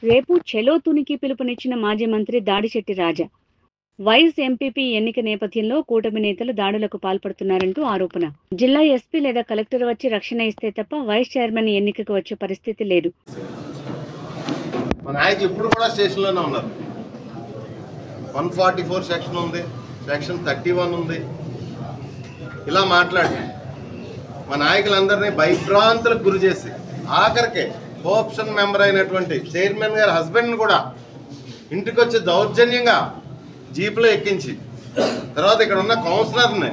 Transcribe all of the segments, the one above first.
రేపు చెలో తునికి పిలుపునిచ్చిన మాజీ మంత్రి దాడిశెట్టి రాజా. వైస్ ఎంపీపీ ఎన్నిక నేపథ్యంలో కూటమి నేతలు దాడులకు పాల్పడుతున్నారంటూ ఆరోపణ. జిల్లా ఎస్పీ లేదా కలెక్టర్ వచ్చి రక్షణ ఇస్తే తప్ప వైస్ చైర్మన్ ఎన్నికకు వచ్చే పరిస్థితి లేదు. మన నాయకులు ఇప్పుడు కూడా స్టేషన్లోనే ఉన్నారు. 144 సెక్షన్ ఉంది, సెక్షన్ 31 ఉంది. ఇలా మాట్లాడి మన నాయకులందరినీ భయభ్రాంతులకు గురి చేసి ఆఖరికి కోఆప్షన్ మెంబర్ అయినటువంటి చైర్మన్ గారి హస్బెండ్ని కూడా ఇంటికి వచ్చి దౌర్జన్యంగా జీపులో ఎక్కించి తర్వాత ఇక్కడ ఉన్న కౌన్సిలర్ని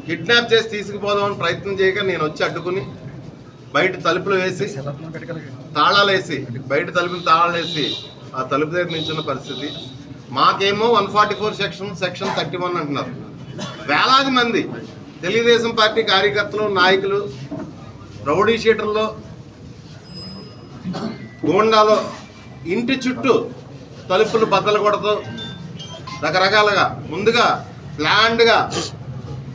కిడ్నాప్ చేసి తీసుకుపోదామని ప్రయత్నం చేయగా నేను వచ్చి అడ్డుకుని బయట తలుపులు వేసి తాళాలు వేసి బయట తలుపులు తాళాలు వేసి ఆ తలుపు దగ్గర నిల్చున్న పరిస్థితి. మాకేమో 144 సెక్షన్ 31 అంటున్నారు. వేలాది మంది తెలుగుదేశం పార్టీ కార్యకర్తలు, నాయకులు, రౌడీ షీటర్లో, గోండాలో ఇంటి చుట్టూ తలుపులు బద్దలు కొడుతూ రకరకాలుగా ముందుగా ప్లాన్డ్గా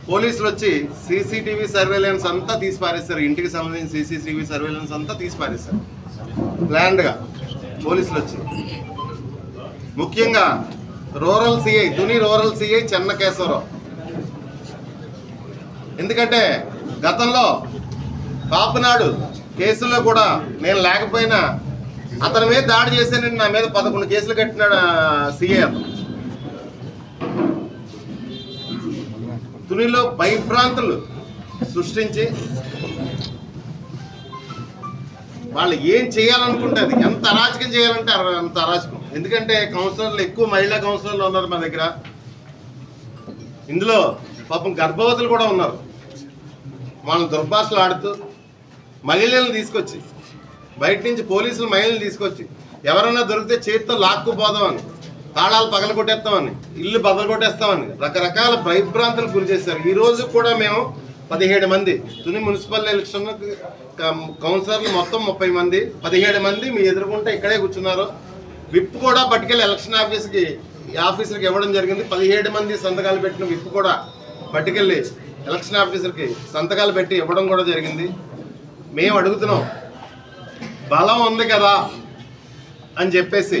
పోలీసులు వచ్చి సీసీటీవీ సర్వేలెన్స్ అంతా తీసి పారేస్తారు. ఇంటికి సంబంధించిన సీసీటీవీ సర్వేలెన్స్ అంతా తీసి పారేస్తారు ప్లాన్డ్గా పోలీసులు వచ్చి. ముఖ్యంగా rural CI Tuni rural CI Chennakesavarao. ఎందుకంటే గతంలో పాపనాడు కేసుల్లో కూడా నేను లేకపోయినా అతని మీద దాడి చేశానని నా మీద 11 కేసులు కట్టినాడు సిఐ. అతను తునిలో భయభ్రాంతులు సృష్టించి వాళ్ళు ఏం చేయాలనుకుంటే అది ఎంత అరాచకం చేయాలంటే అంత అరాచకం. ఎందుకంటే కౌన్సిలర్లు ఎక్కువ మహిళా కౌన్సిలర్లు ఉన్నారు మా దగ్గర. ఇందులో పాపం గర్భవతులు కూడా ఉన్నారు. వాళ్ళని దుర్భాషలు ఆడుతూ మహిళలను తీసుకొచ్చి బయట నుంచి పోలీసులు మహిళలను తీసుకొచ్చి ఎవరన్నా దొరికితే చేతితో లాక్కుపోదామని, తాళాలు పగల కొట్టేస్తామని, ఇల్లు బదలు కొట్టేస్తామని రకరకాల భయభ్రాంతులు గురి చేశారు. ఈ రోజు కూడా మేము 17 మంది తుని మున్సిపల్ ఎలక్షన్ కౌన్సిలర్లు మొత్తం 30 మంది, 17 మంది మీ ఎదుర్కొంటే ఇక్కడే కూర్చున్నారు. విప్ కూడా పట్టుకెళ్ళి ఎలక్షన్ ఆఫీసర్కి ఇవ్వడం జరిగింది. 17 మంది సంతకాలు పెట్టిన విప్ కూడా పట్టుకెళ్ళి ఎలక్షన్ ఆఫీసర్కి సంతకాలు పెట్టి ఇవ్వడం కూడా జరిగింది. మేము అడుగుతున్నాం, బలం ఉంది కదా అని చెప్పేసి